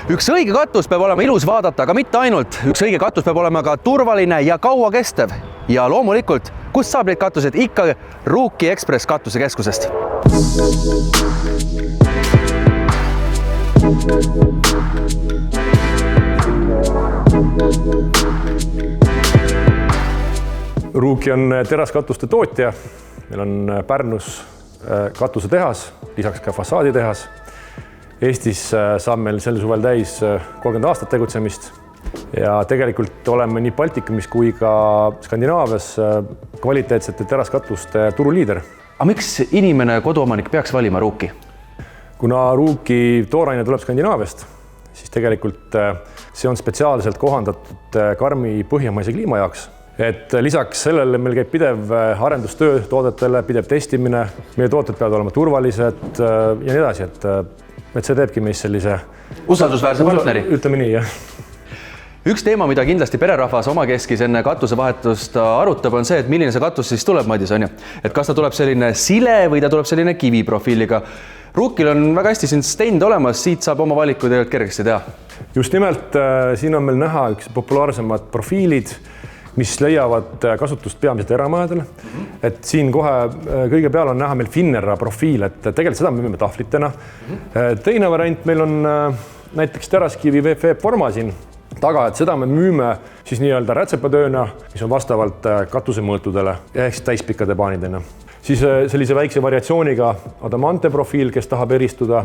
Üks õige katus peab olema ilus vaadata, aga mitte ainult. Üks õige katus peab olema ka turvaline ja kaua kestev. Ja loomulikult, kust saab neid katused? Ikka Ruuki Ekspress katusekeskusest. Ruuki on teraskatuste tootja. Meil on Pärnus katusetehas, lisaks ka fassaaditehas. Eestis saab meil sel suvel täis 30 aastat tegutsemist ja tegelikult oleme nii Baltikumis kui ka Skandinaavias kvaliteetsete teraskatuste turuliider. Aga miks inimene koduomanik peaks valima Ruuki? Kuna Ruuki tooraine tuleb Skandinaaviast, siis tegelikult see on spetsiaalselt kohandatud karmi põhjamaise kliima jaoks. Et lisaks sellele meil käib pidev arendustöö toodetele, pidev testimine, meie tooted peavad olema turvalised ja nii edasi, et see teebki meist sellise usaldusväärse partneri. Ütleme nii, jah. Üks teema, mida kindlasti pererahvas omakeskis enne katusevahetust arutab, on see, et milline see katus siis tuleb, Madis, on ju? Et kas ta tuleb selline sile või ta tuleb selline kiviprofiiliga? Ruukil on väga hästi siin stend olemas, siit saab oma valiku tegelikult kergesti teha. Just nimelt siin on meil näha üks populaarsemad profiilid, mis leiavad kasutust peamiselt eramajadele. Et siin kohe kõige peal on näha meil Finnera profiil, et tegelikult seda me müüme tahvlitena. Teine variant meil on näiteks teraskivi VFF forma siin taga, et seda me müüme siis nii-öelda rätsepatööna, mis on vastavalt katusemõõtudele ehk täispikkade paanidena. Siis sellise väikse variatsiooniga adamante profiil, kes tahab eristuda.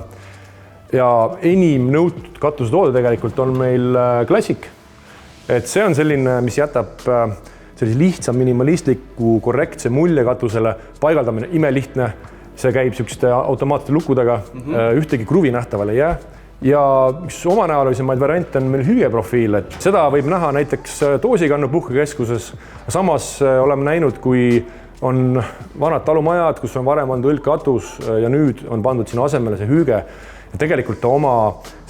Ja enim nõutud katusetoode tegelikult on meil klassik. Et see on selline, mis jätab sellise lihtsa minimalistliku korrektse mulje katusele, paigaldamine imelihtne, see käib sükste automaatsete lukkudega, ühtegi kruvi nähtaval ei jää. Ja üks omanäolisemaid variante on meil hüügeprofiil, et seda võib näha näiteks Toosikannu puhkekeskuses. Samas oleme näinud, kui on vanad talumajad, kus on varem olnud õlgkatus ja nüüd on pandud sinna asemele see hüüge. Ja tegelikult ta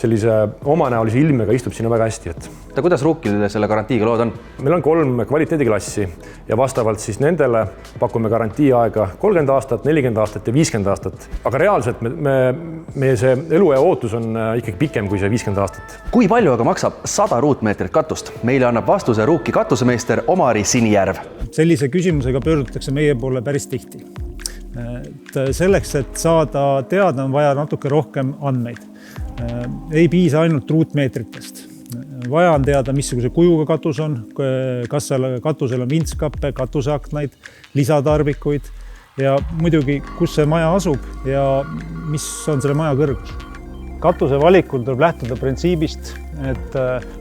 sellise omanäolise ilmega istub sinna väga hästi. Kuidas Ruukil selle garantiiga lood on? Meil on 3 kvaliteediklassi ja vastavalt siis nendele pakume garantiiaega 30 aastat, 40 aastat ja 50 aastat. Aga reaalselt meie see eluea ootus on ikkagi pikem kui see 50 aastat. Kui palju aga maksab 100 ruutmeetrit katust? Meile annab vastuse Ruuki katusemeister Omari Sinijärv. Sellise küsimusega pöördutakse meie poole päris tihti. Et selleks, et saada teada, on vaja natuke rohkem andmeid. Ei piisa ainult ruutmeetritest. Vaja on teada, missuguse kujuga katus on, kas katusel on vintskappe, katuseaknaid, lisatarbikuid ja muidugi, kus see maja asub ja mis on selle maja kõrgus. Katuse valikul tuleb lähtuda printsiibist, et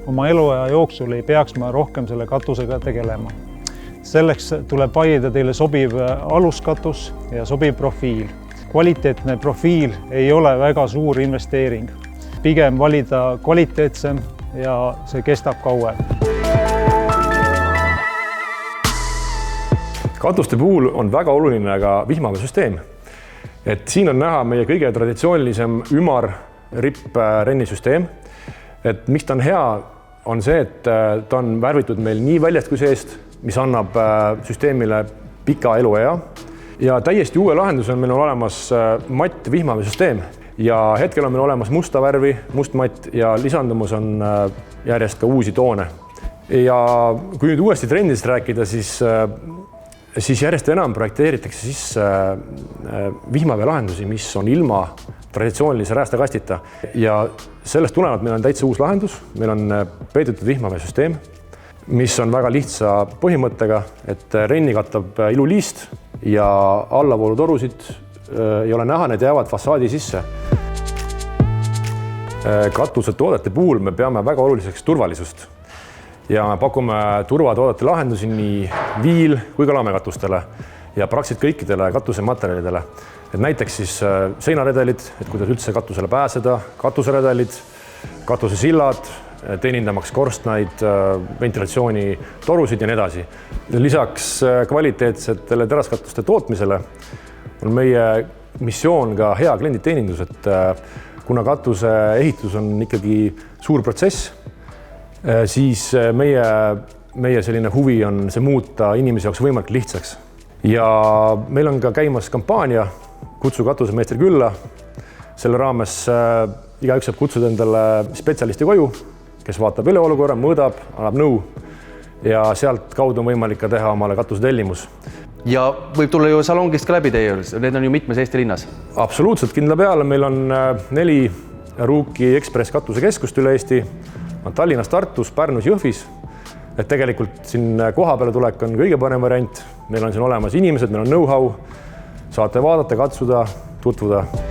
oma eluaja jooksul ei peaks ma rohkem selle katusega tegelema. Selleks tuleb valida teile sobiv aluskatus ja sobiv profiil. Kvaliteetne profiil ei ole väga suur investeering. Pigem valida kvaliteetsem ja see kestab kauem. Katuste puhul on väga oluline ka vihmaveesüsteem. Et siin on näha meie kõige traditsioonilisem ümar ripp-rennisüsteem. Et miks ta on hea, on see, et ta on värvitud meil nii väljast kui seest, mis annab süsteemile pika eluea. Ja täiesti uue lahendus on meil olemas matt vihmaveesüsteem ja hetkel on meil olemas musta värvi, must matt ja lisandumus on järjest ka uusi toone. Ja kui nüüd uuesti trendist rääkida, siis järjest enam projekteeritakse sisse vihmavee lahendusi, mis on ilma traditsioonilise räästakastita. Ja sellest tulenevalt meil on täitsa uus lahendus. Meil on peidetud vihmaveesüsteem, mis on väga lihtsa põhimõttega, et renni katab iluliist ja allavoolutorusid ei ole näha, need jäävad fassaadi sisse. Katusetoodete puhul me peame väga oluliseks turvalisust ja me pakume turvatoodete lahendusi nii viil kui ka laamekatustele ja praktiliselt kõikidele katusematerjalidele. Et näiteks siis seinaredelid, et kuidas üldse katusele pääseda, katuseredelid, katusesillad, teenindamaks korstnaid, ventilatsiooni torusid ja nii edasi. Lisaks kvaliteetsetele teraskatuste tootmisele on meie missioon ka hea klienditeenindus, et kuna katuse ehitus on ikkagi suur protsess, siis meie selline huvi on see muuta inimese jaoks võimalik lihtsaks. Ja meil on ka käimas kampaania Kutsu katusemeistri külla. Selle raames igaüks saab kutsuda endale spetsialisti koju, kes vaatab üle olukorra, mõõdab, annab nõu ja sealt kaudu on võimalik ka teha omale katusetellimus. Ja võib tulla ju salongist ka läbi teie juures, need on ju mitmes Eesti linnas. Absoluutselt kindla peale, meil on 4 Ruuki Ekspress katusekeskust üle Eesti, on Tallinnas, Tartus, Pärnus, Jõhvis. Et tegelikult siin koha peale tulek on kõige parem variant, meil on siin olemas inimesed, meil on know-how, saate vaadata, katsuda, tutvuda.